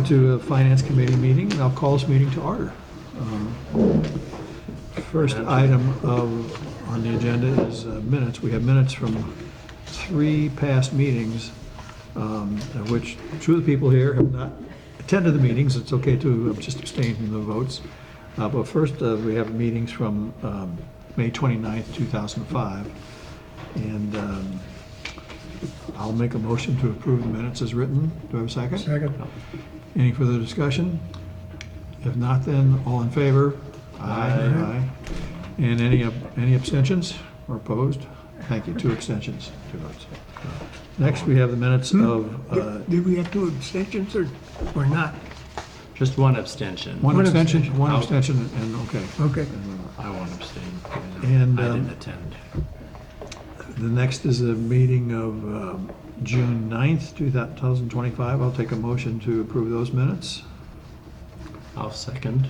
to a Finance Committee meeting, and I'll call this meeting to order. First item on the agenda is minutes. We have minutes from 3 past meetings, of which 2 of the people here have not attended the meetings. It's okay to just abstain from the votes. But first, we have meetings from May 29th, 2005. And I'll make a motion to approve the minutes as written. Do I have a second? Second. Any further discussion? If not, then all in favor? Aye. And any abstentions or opposed? Thank you. 2 abstentions, 2 votes. Next, we have the minutes of. Did we have 2 abstentions or not? Just one abstention. One abstention, one I'll- abstention, and okay. Okay. I won't abstain. And, I didn't attend. The next is a meeting of June 9th, 2025. I'll take a motion to approve those minutes. I'll second.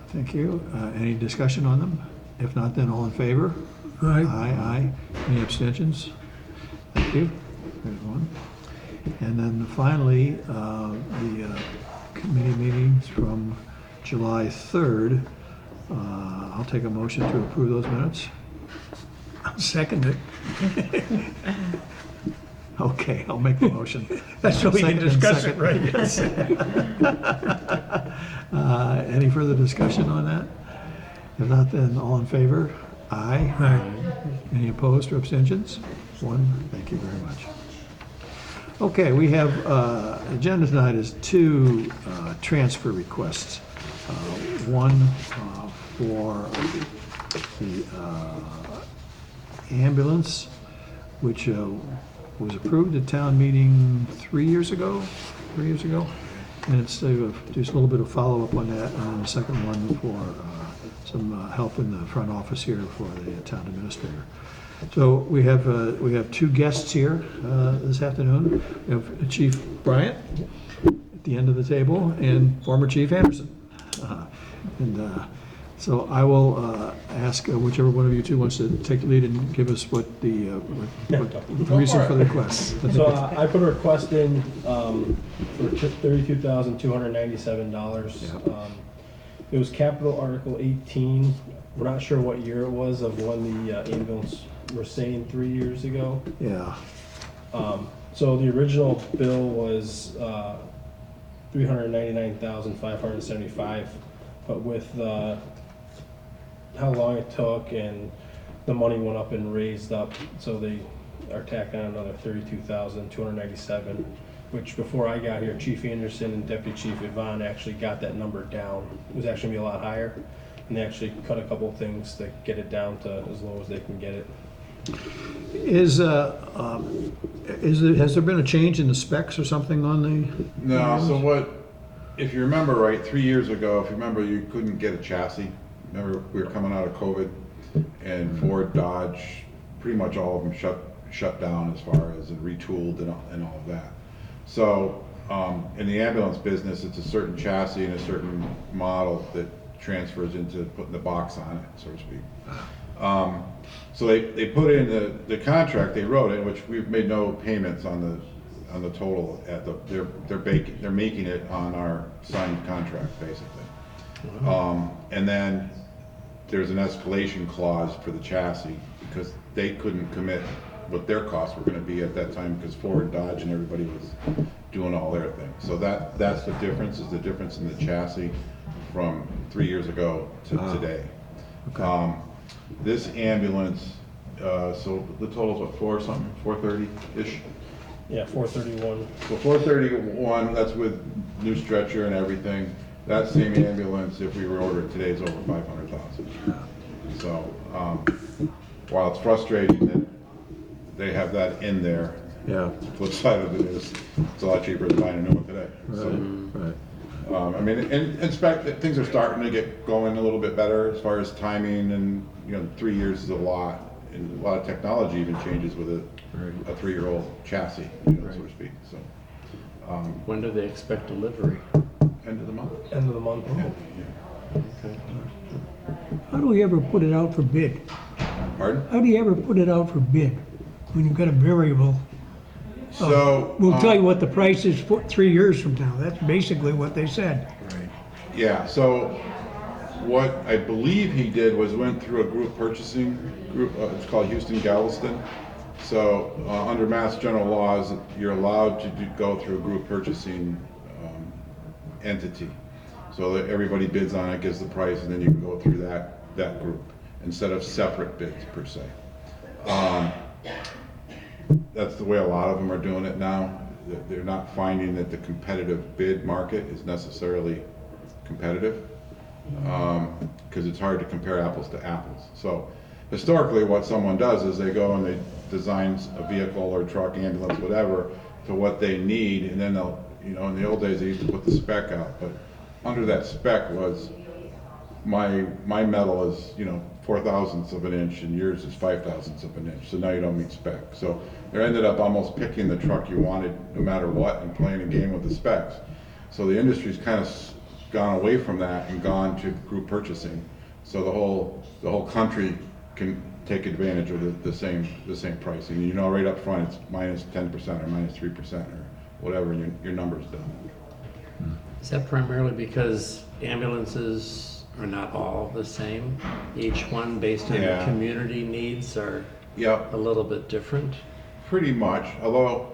Thank you. Any discussion on them? If not, then all in favor? Aye. Aye. Any abstentions? Thank you. There's one. And then finally, the committee meetings from July 3rd. I'll take a motion to approve those minutes. I'll second it. Okay, I'll make the motion. That's so we can Second and discuss it, second. right? Any further discussion on that? If not, then all in favor? Aye. Aye. Any opposed or abstentions? 1. Thank you very much. Okay, we have, agenda tonight is 2 transfer requests. One for the ambulance, which was approved at town meeting 3 years ago, and it's just a little bit of follow-up on that, and then the second one for some help in the front office here for the town administrator. So we have 2 guests here this afternoon. We have Chief Bryant at the end of the table and former Chief Anderson. So I will ask whichever one of you 2 wants to take the lead and give us what the reason for the request. So I put a request in for $32,297. It was Capital Article 18. We're not sure what year it was of when the ambulance were saying 3 years ago. Yeah. So the original bill was $399,575, but with how long it took and the money went up and raised up, so they are tacking on another $32,297, which before I got here, Chief Anderson and Deputy Chief Yvonne actually got that number down. It was actually gonna be a lot higher, and they actually cut a couple of things to get it down to as low as they can get it. Has there been a change in the specs or something on the? No, so what, if you remember right, 3 years ago, if you remember, you couldn't get a chassis. Remember, we were coming out of COVID, and Ford, Dodge, pretty much all of them shut down as far as and retooled and all of that. So in the ambulance business, it's a certain chassis and a certain model that transfers into putting the box on it, so to speak. So they put in the contract, they wrote it, which we've made no payments on the total at they're making it on our signed contract basically. And then there's an escalation clause for the chassis because they couldn't commit what their costs were going to be at that time because Ford, Dodge, and everybody was doing all their things. So that's the difference, is the difference in the chassis from 3 years ago to today. Okay. This ambulance, so the total's what, 430-ish? Yeah, 431. So 431, that's with new stretcher and everything. That same ambulance, if we were ordered today, is over 500,000. So while it's frustrating that they have that in there, Yeah. the flip side of it is it's a lot cheaper than buying a new one today. Right. I mean, and things are starting to get going a little bit better as far as timing, and 3 years is a lot, and a lot of technology even changes with a 3-year-old chassis, so to speak. So When do they expect delivery? end of the month. End of the month. Yeah. Okay. How do we ever put it out for bid? Pardon? How do you ever put it out for bid when you've got a variable So. We'll tell you what the price is for 3 years from now. That's basically what they said. Yeah, so what I believe he did was went through a group purchasing group, it's called Houston Galveston. So, under Mass General laws, you're allowed to go through a group purchasing entity. So that everybody bids on it, gives the price, and then you can go through that group instead of separate bids per se. That's the way a lot of them are doing it now. They're not finding that the competitive bid market is necessarily competitive, because it's hard to compare apples to apples. So historically what someone does is they go and they design a vehicle or truck, ambulance, whatever, to what they need, and then they'll, in the old days they used to put the spec out, but under that spec was my metal is 4/1000ths of an inch and yours is 5/1000ths of an inch, so now you don't meet spec. So they ended up almost picking the truck you wanted no matter what and playing a game with the specs. So the industry's kind of gone away from that and gone to group purchasing. So the whole country can take advantage of the same pricing. Right up front it's minus 10% or minus 3% or whatever, and your number's done. Is that primarily because ambulances are not all the same? Each one based on the Yeah. community needs are Yep. a little bit different? Pretty much, although,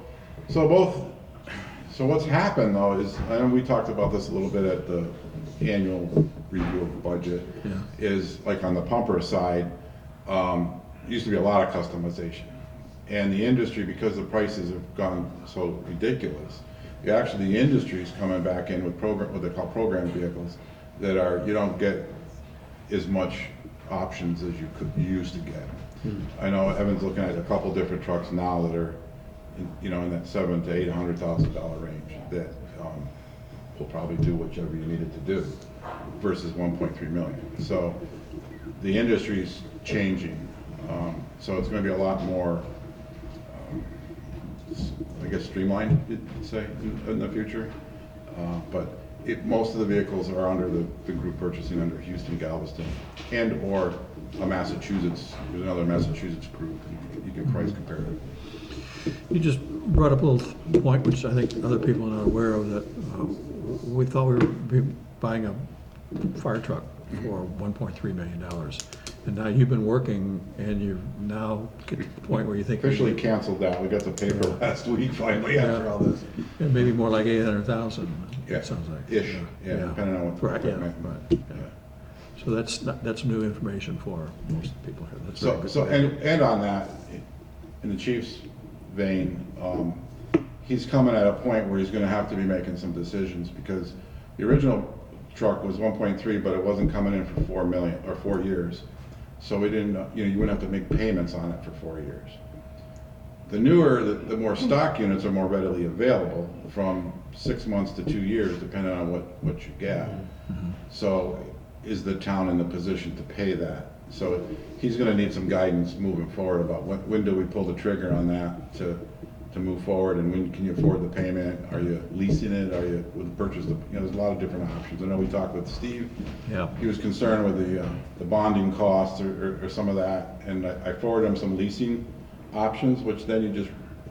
so what's happened though is, and we talked about this a little bit at the annual review of the budget, is like on the pumper side, used to be a lot of customization. And the industry, because the prices have gone so ridiculous, the industry's coming back in with what they call program vehicles that you don't get as much options as you used to get. I know Evan's looking at a couple different trucks now that are, in that $700,000 to $800,000 range that will probably do whichever you need it to do versus 1.3 million. So the industry's changing. So it's going to be a lot more, I guess, streamlined, you'd say, in the future. But most of the vehicles are under the group purchasing under Houston Galveston and or a Massachusetts, there's another Massachusetts group, and you can price compare it. You just brought up a little point, which I think other people are not aware of, that we thought we were buying a fire truck for $1.3 million. And now you've been working and you've now get to the point where you think. Officially canceled that. We got the paper last week finally after all this. It may be more like 800,000, Yeah. it sounds like. Ish, yeah, depending on what the Right, yeah, equipment. right, yeah. So that's new information for most people here. That's very So, good. and on that, in the chief's vein, he's coming at a point where he's gonna have to be making some decisions, because the original truck was 1.3, but it wasn't coming in for 4 million, or 4 years. So we didn't, you wouldn't have to make payments on it for 4 years. The newer, the more stock units are more readily available from 6 months to 2 years, depending on what you get. So is the town in the position to pay that? So he's gonna need some guidance moving forward about when do we pull the trigger on that to move forward, and when can you afford the payment? Are you leasing it? Are you with the purchase? There's a lot of different options. I know we talked with Steve. Yeah. He was concerned with the bonding costs or some of that, and I forwarded him some leasing options, which then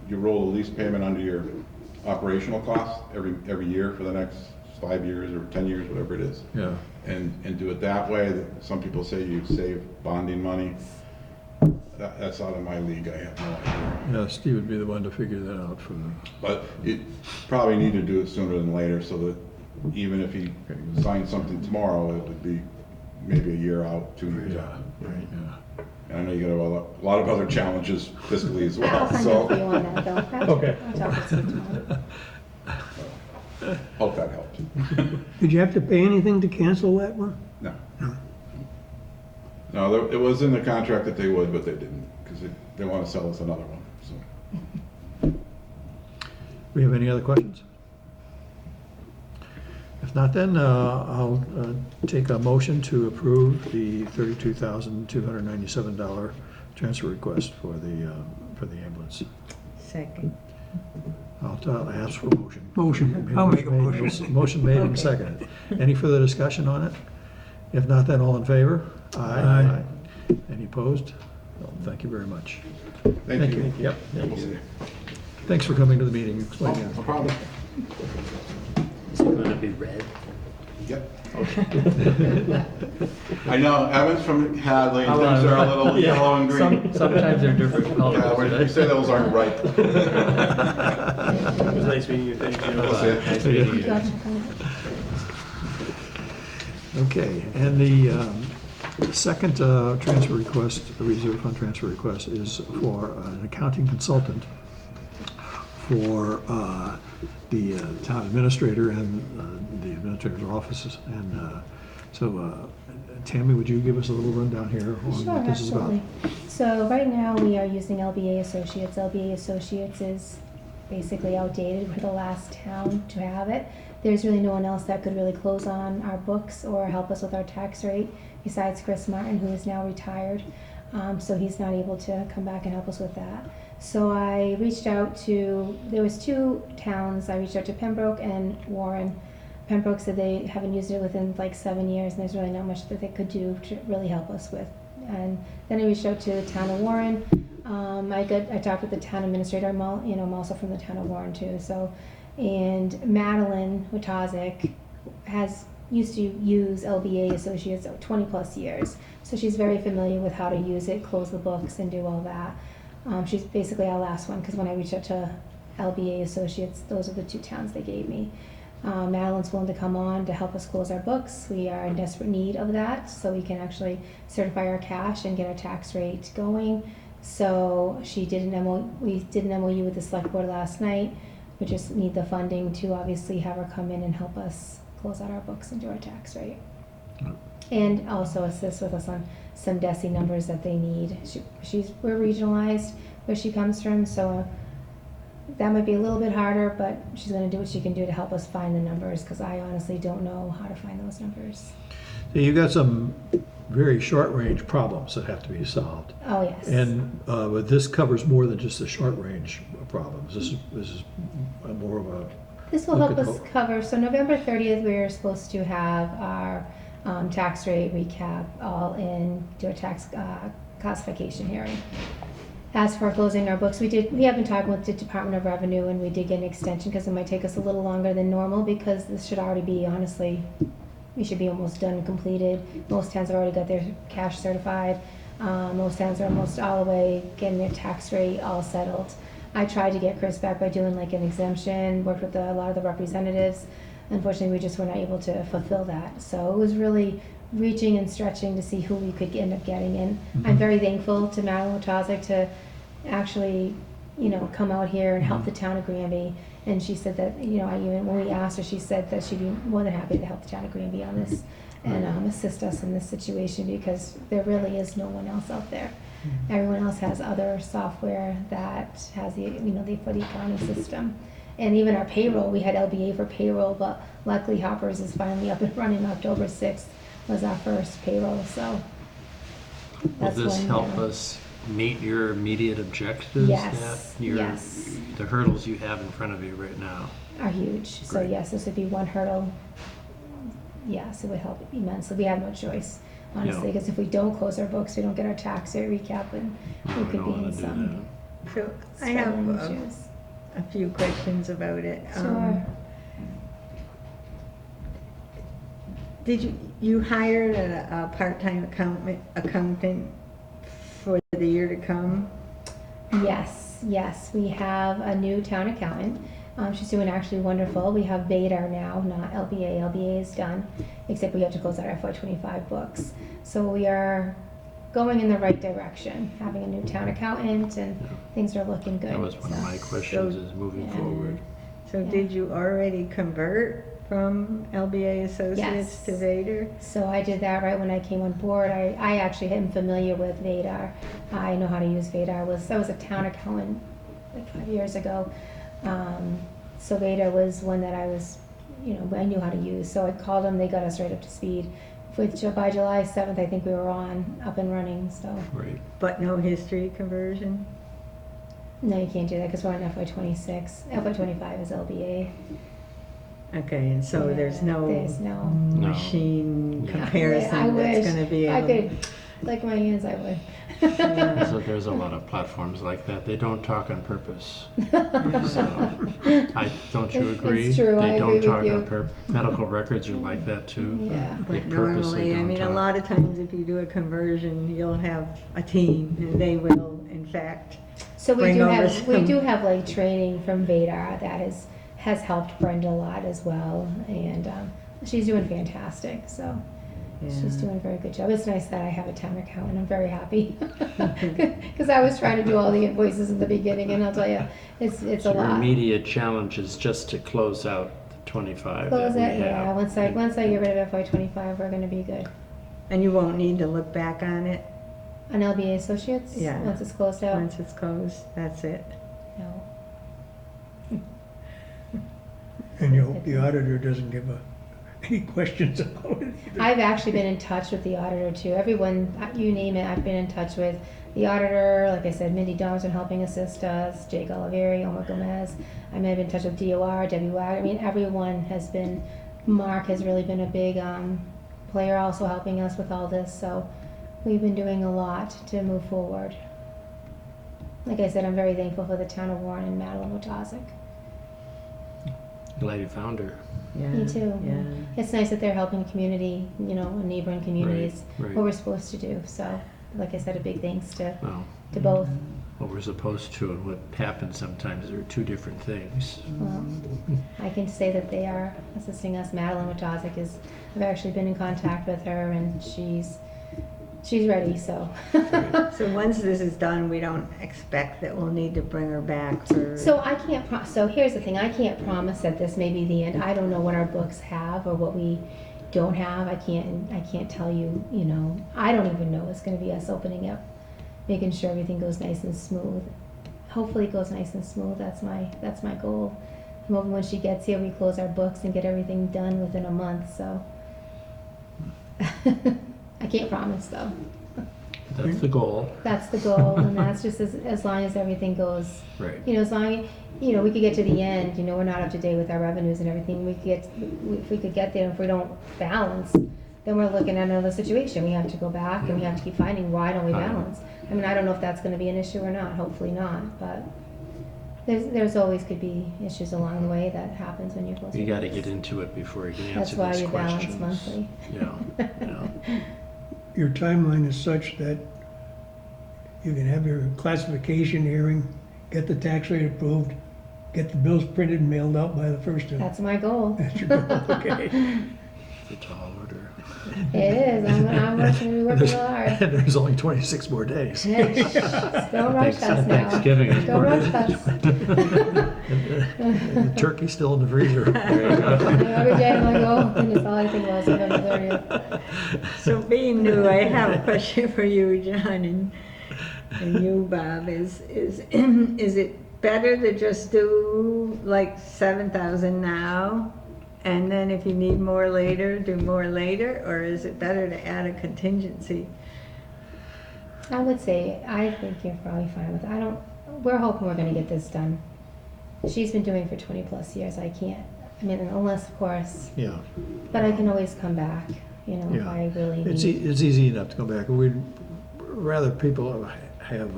you roll the lease payment under your operational costs every year for the next 5 years or 10 years, whatever it is. Yeah. And do it that way. Some people say you save bonding money. That's out of my league. I have no idea. Yeah, Steve would be the one to figure that out for the. But you probably need to do it sooner than later, so that even if he signs something tomorrow, it would be maybe a year out, 2 years out. Right, yeah. And I know you got a lot of other challenges fiscally as well, I'll send so it to you on that though. Okay. I'll talk with Steve tomorrow. hope that helped. Did you have to pay anything to cancel that one? No. No, it was in the contract that they would, but they didn't, because they want to sell us another one, so. We have any other questions? If not, then I'll take a motion to approve the $32,297 transfer request for the ambulance. Second. I'll ask for a motion. Motion. I'll make a Made- motion. Motion made and Okay. seconded. Any further discussion on it? If not, then all in favor? Aye. Any opposed? Well, thank you very much. Thank you. Yep. We'll see. Thanks for coming to the meeting, explaining No it. problem. Is it going to be red? Yep. I know, Evan's from Hadley, and things are a little Yeah, yellow and green. Sometimes they're different Yeah, colors. we say those aren't right. It was nice meeting you, thank you. That's it. Nice meeting you. Okay, and the second transfer request, the reserve fund transfer request, is for an accounting consultant for the town administrator and the administrator's offices. And so, Tammy, would you give us a little rundown here on Sure, what this is about? absolutely. So right now, we are using LBA Associates. LBA Associates is basically outdated. We're the last town to have it. There's really no one else that could really close on our books or help us with our tax rate besides Chris Martin, who is now retired. So he's not able to come back and help us with that. So I reached out to, there was 2 towns. I reached out to Pembroke and Warren. Pembroke said they haven't used it within like 7 years, and there's really not much that they could do to really help us with. And then I reached out to the town of Warren. I talked with the town administrator. I'm also from the town of Warren too. So, and Madeline Watazik used to use LBA Associates 20 plus years. So she's very familiar with how to use it, close the books, and do all that. She's basically our last one, because when I reached out to LBA Associates, those are the 2 towns they gave me. Madeline's willing to come on to help us close our books. We are in desperate need of that, so we can actually certify our cash and get our tax rate going. So we did an MOU with the select board last night. We just need the funding to obviously have her come in and help us close out our books and do our tax rate. And also assist with us on some DESI numbers that they need. We're regionalized where she comes from, so that might be a little bit harder, but she's going to do what she can do to help us find the numbers, because I honestly don't know how to find those numbers. So you've got some very short-range problems that have to be solved. Oh, yes. And but this covers more than just the short-range problems. This is more of a This will look help at us the- cover, so November 30th, we're supposed to have our tax rate recap all in, do a tax classification hearing. As for closing our books, we have been talking with the Department of Revenue, and we did get an extension, because it might take us a little longer than normal, because this should already be, honestly, we should be almost done and completed. Most towns have already got their cash certified. Most towns are almost all the way getting their tax rate all settled. I tried to get Chris back by doing like an exemption, worked with a lot of the representatives. Unfortunately, we just were not able to fulfill that. So it was really reaching and stretching to see who we could end up getting in. I'm very thankful to Madeline Watazik to actually, come out here and help the town of Granby. And she said that, when we asked her, she said that she'd be more than happy to help the town of Granby on this and assist us in this situation, because there really is no one else out there. Everyone else has other software that has for the accounting system. And even our payroll, we had LBA for payroll, but luckily Hoppers is finally up and running. October 6th was our first payroll, so. Will that's this when, help us meet your immediate objectives? Yes, yes. The hurdles you have in front of you right now? Are huge. So Great. yes, this would be one hurdle. Yes, it would help immensely. We have no choice, honestly, Yeah. because if we don't close our books, we don't get our tax rate recap, and we We could don't be wanna in do some So I have struggling issues. a few questions about it. Sure. Did you hired a part-time accountant for the year to come? Yes, we have a new town accountant. She's doing actually wonderful. We have Vadar now, not LBA. LBA is done, except we have to close out our FY25 books. So we are going in the right direction, having a new town accountant, and things are looking good. That was one of so. my questions, is moving Yeah. forward. So Yeah. did you already convert from LBA Associates Yes. to Vader? So I did that right when I came on board. I actually am familiar with Vadar. I know how to use Vadar. I was a town accountant like 5 years ago. So Vadar was one that I knew how to use. So I called them. They got us right up to speed. By July 7th, I think we were up and running. So Right. But no history conversion? no, you can't do that because we're on FY26. FY25 is LBA. Okay, and so Yeah, there's no there's no. machine Yeah. comparison I that's wish gonna be I able? could. Like my hands, I would. So there's a lot of platforms like that. They don't talk on purpose. So, don't you It's agree? true. I They agree don't talk with on you. purpose. Medical records are like that too. Yeah. They But purposely normally, I don't mean, a talk. lot of times if you do a conversion, you'll have a team and they will, in fact, So we bring do over have, we some- do have like training from Vadar that has helped Brenda a lot as well. And she's doing fantastic, so. She's Yeah. doing a very good job. It's nice that I have a town accountant. I'm very happy. Because I was trying to do all the invoices in the beginning, and I'll tell you, it's a So your lot. immediate challenge is just to close out the 25 Close that we it, yeah. have. Once I get rid of FY25, we're gonna be good. And you won't need to look back on it On LBA Associates, Yeah. once it's closed out, once it's closed, that's it. no. And you hope the auditor doesn't give any questions about it either. I've actually been in touch with the auditor too. Everyone, you name it, I've been in touch with the auditor. Like I said, Mindy Domson helping assist us, Jake Oliveri, Omar Gomez. I may have been in touch with DOR, Debbie Wagner. I mean, everyone has been, Mark has really been a big player also helping us with all this. So we've been doing a lot to move forward. Like I said, I'm very thankful for the town of Warren and Madeline Wojcicki. Glad you found her. Yeah. Me too. Yeah. It's nice that they're helping community, neighboring communities, right. what we're supposed to do. So, like I said, a big thanks to Well, both. what we're supposed to and what happens sometimes are two different things. Well, I can say that they are assisting us. Madeline Wojcicki I've actually been in contact with her, and she's ready. So, So once this is done, we don't expect that we'll need to bring her back for. so I can't. So here's the thing: I can't promise that this may be the end. I don't know what our books have or what we don't have. I can't tell you. I don't even know. It's going to be us opening up, making sure everything goes nice and smooth. Hopefully, it goes nice and smooth. That's my goal. I'm hoping when she gets here, we close our books and get everything done within a month. So. I can't promise though. That's the goal. That's the goal, and that's just as long as everything goes. Right. As long we could get to the end. We're not up to date with our revenues and everything. If we could get there. If we don't balance, then we're looking at another situation. We have to go back and we have to keep finding why don't we balance. I mean, I don't know if that's going to be an issue or not. Hopefully not, but. There's always could be issues along the way that happens when you're close. You got to get into it before you can answer That's why these you balance questions. monthly. Yeah. Your timeline is such that you can have your classification hearing, get the tax rate approved, get the bills printed and mailed out by the first of. That's my goal. That's your goal, okay. It's a tall order. It is. I'm working real hard. And there's only 26 more days. Hey, don't rush us now. Thanksgiving is Don't part rush of us. The turkey's still in the freezer. Every day I'm like, oh goodness, all I think about is November 30th. So being new, I have a question for you, John, and you, Bob. Is it better to just do like 7,000 now, and then if you need more later, do more later, or is it better to add a contingency? I would say, I think you're probably fine with it. We're hoping we're gonna get this done. She's been doing it for 20 plus years. I mean, unless of course, Yeah. but I can always come back, if Yeah. I really It's need. it's easy enough to come back. We'd rather people have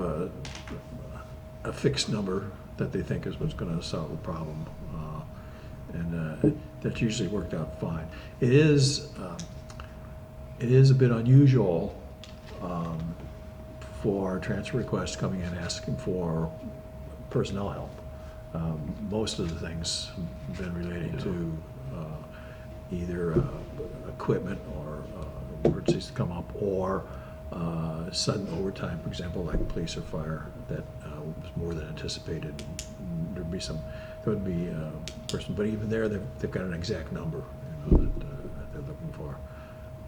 a fixed number that they think is what's going to solve the problem, and that's usually worked out fine. It is a bit unusual for transfer requests coming in asking for personnel help. Most of the things have been relating to either equipment or emergencies to come up, or sudden overtime, for example, like police or fire, that was more than anticipated. There would be a person, but even there, they've got an exact number that they're looking for.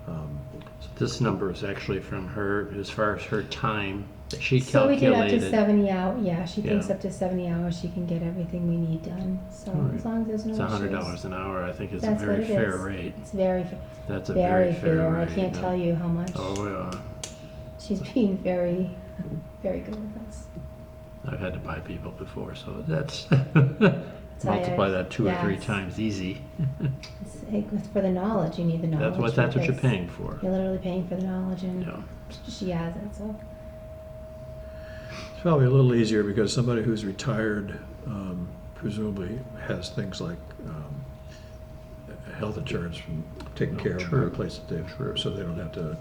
So this number is actually from her, as far as her time that she So we did up to calculated. 70 hours. Yeah, she thinks Yeah. up to 70 hours she can get everything we need done. So Right. as long as there's no It's issues. $100 an hour. I think it's That's a what very it fair is. rate. It's very, That's a very fair fair. I rate. can't tell you how much. Oh, yeah. She's being very, very good with us. I've had to buy people before, so that's, That's why multiply that 2 or 3 yes. times easy. It's for the knowledge, you need the knowledge. That's what you're because paying for. You're literally paying for the knowledge, and Yeah. she has it, so. It's probably a little easier because somebody who's retired presumably has things like health insurance from taking care of the place that they've, so they don't have to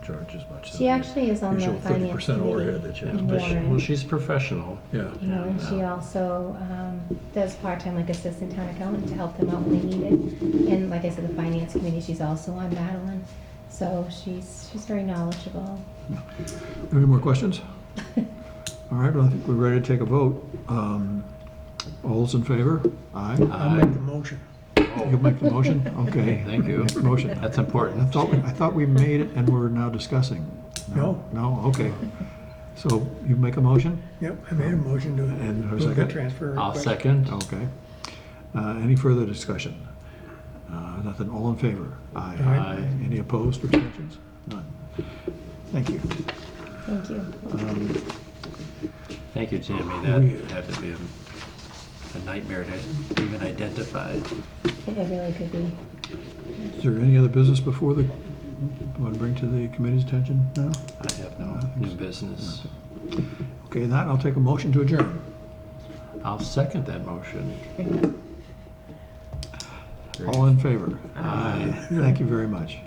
charge as much. She actually is on the Usual finance 30% overhead committee that you in have to pay. Warren. Well, she's professional. Yeah. You know, and she also does part-time like assistant town accountant to help them out when they need it. And like I said, the finance committee, she's also on Madeline. So she's very knowledgeable. Any more questions? All right, well, I think we're ready to take a vote. All those in favor? Aye. I'll make the motion. You make the motion? Okay. Thank you. Make the motion. That's I important. thought we made it and we're now discussing. No. No, okay. So you make a motion? Yep, I made a motion to And a approve the second? transfer I'll request. second. Okay. Any further discussion? Nothing, all in favor? Aye. Aye. Any opposed or abstentions? None. Thank you. Thank you. Thank you, Tammy. We- That had to be a nightmare to even identify. It really could be. Is there any other business before you want to bring to the committee's attention now? I have no new business. Okay, that, I'll take a motion to adjourn. I'll second that motion. All in favor? Aye. Thank you very much.